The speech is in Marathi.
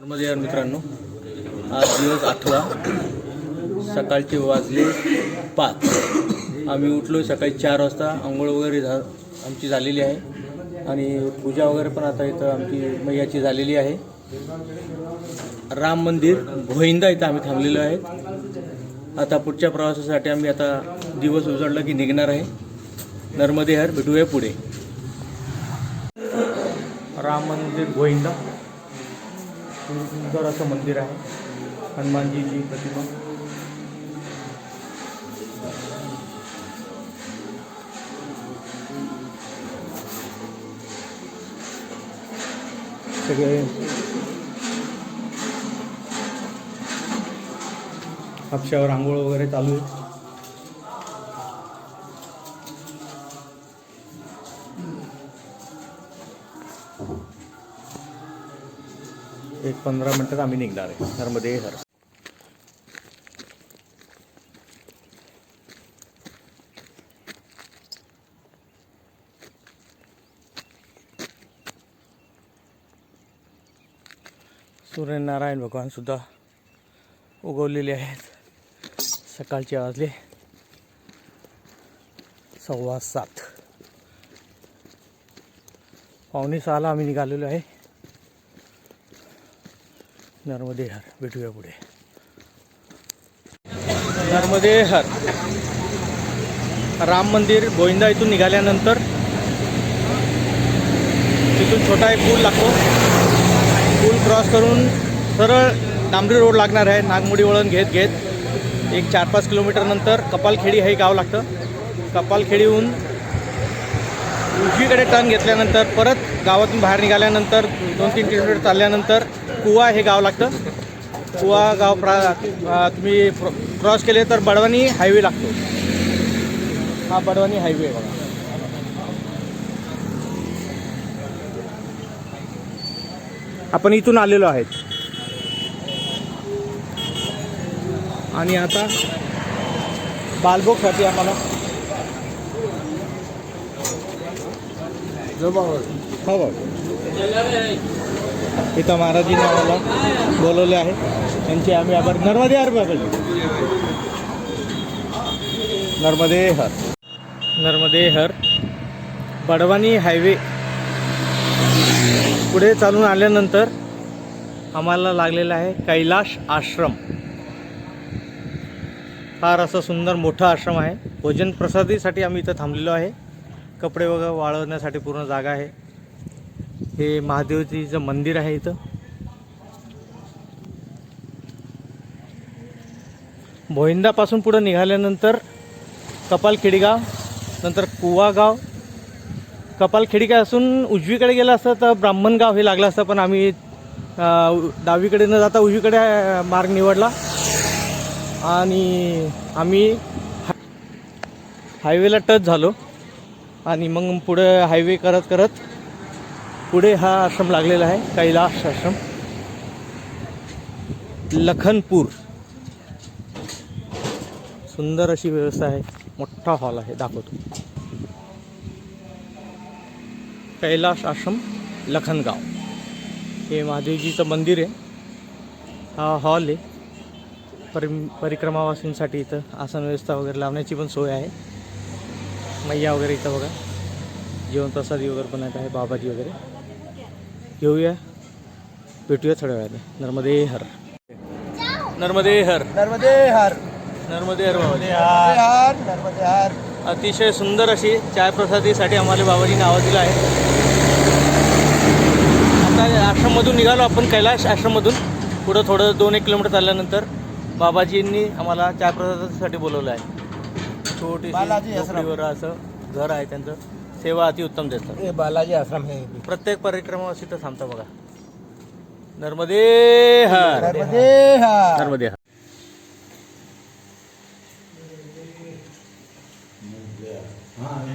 नमस्कार मित्रांनो, आज दिवस 18, सकाळचे वाजले 5. आम्ही उठलो सकाळी 4 वाजता. आंघोळ वगैरे आमची झालेली आहे आणि पूजा वगैरे पण आता इथं आमची मैयाची झालेली आहे. राम मंदिर भोईंदा इथं आम्ही थांबलेलो आहेत. आता पुढच्या प्रवासासाठी आम्ही आता दिवस उजळला की निघणार आहे. नर्मदे हर, भेटूया पुढे. राम मंदिर भोईंदा सुंदर असं मंदिर आहे. हनुमानजीची प्रतिमा. सगळे हापशावर आंघोळ वगैरे चालू आहे. एक 15 मिनिटात आम्ही निघणार आहे. नर्मदे हर. सूर्यनारायण भगवान सुद्धा उगवलेले आहेत. सकाळचे वाजले 7:15. 5:45 आम्ही निघालेलो आहे. नर्मदे हर, भेटूया पुढे. नर्मदे हर. राम मंदिर भोईंदा इथून निघाल्यानंतर तिथून छोटा एक पूल लागतो. पूल क्रॉस करून सरळ डांबरी रोड लागणार आहे. नागमोडी वळण घेत घेत एक 4-5 किलोमीटर नंतर कपालखेडी हे गाव लागतं. कपालखेडीहून उजवीकडे टर्न घेतल्यानंतर परत गावातून बाहेर निघाल्यानंतर 2-3 किलोमीटर चालल्यानंतर कुवा हे गाव लागतं. कुवा गाव तुम्ही क्रॉस केले तर बडवानी हायवे लागतो. हा बडवानी हायवे आहे बघा. आपण इथून आलेलो आहेत आणि आता बालभोगसाठी आम्हाला हो इथं महाराजींनी आम्हाला बोलवले आहे. त्यांचे आम्ही आभार. नर्मदे हर बाबाजी. नर्मदे हर. नर्मदे हर. बडवानी हायवे पुढे चालून आल्यानंतर आम्हाला लागलेला आहे कैलाश आश्रम. फार असं सुंदर मोठा आश्रम आहे. भोजन प्रसादीसाठी आम्ही इथं थांबलेलो आहे. कपडे वगैरे वाळवण्यासाठी पूर्ण जागा आहे. हे महादेवजीचं मंदिर आहे. इथं भोईंदापासून पुढे निघाल्यानंतर कपालखेडी गाव, नंतर कुवा गाव. कपालखेडी काय असून उजवीकडे गेलं असतं तर ब्राह्मणगाव हे लागलं असतं, पण आम्ही डावीकडे न जाता उजवीकडे मार्ग निवडला आणि आम्ही हायवेला टच झालो आणि मग पुढे हायवे करत करत पुढे हा आश्रम लागलेला आहे. कैलाश आश्रम, लखनपूर. सुंदर अशी व्यवस्था आहे. मोठा हॉल आहे, दाखवतो. कैलाश आश्रम, लखनगाव. हे महादेवजीचं मंदिर आहे. हा हॉल आहे. परिक्रमावासींसाठी इथं आसन व्यवस्था वगैरे लावण्याची पण सोय आहे. मैया वगैरे इथं बघा जेवण प्रसादी वगैरे बनत आहे. बाबाजी वगैरे. घेऊया, भेटूया थोड्या वेळाने. नर्मदे हर. नर्मदे हर. नर्मदे हर. नर्मदे हर बाबाजी. नर्मदे हर. अतिशय सुंदर अशी चाय प्रसादीसाठी आम्हाला बाबाजीने आवाज दिला आहे. आता आश्रममधून निघालो आपण. कैलाश आश्रममधून पुढं थोडं 2-1 किलोमीटर चालल्यानंतर बाबाजींनी आम्हाला चाय प्रसादासाठी बोलवलं आहे. छोटीशी झोपडीवर असं घर आहे त्यांचं. सेवा अतिउत्तम देतात. हे बालाजी आश्रम है. प्रत्येक परिक्रमावासी तर थांबता बघा. नर्मदे हर. नर्मदे हर. नर्मदे हर. हाँ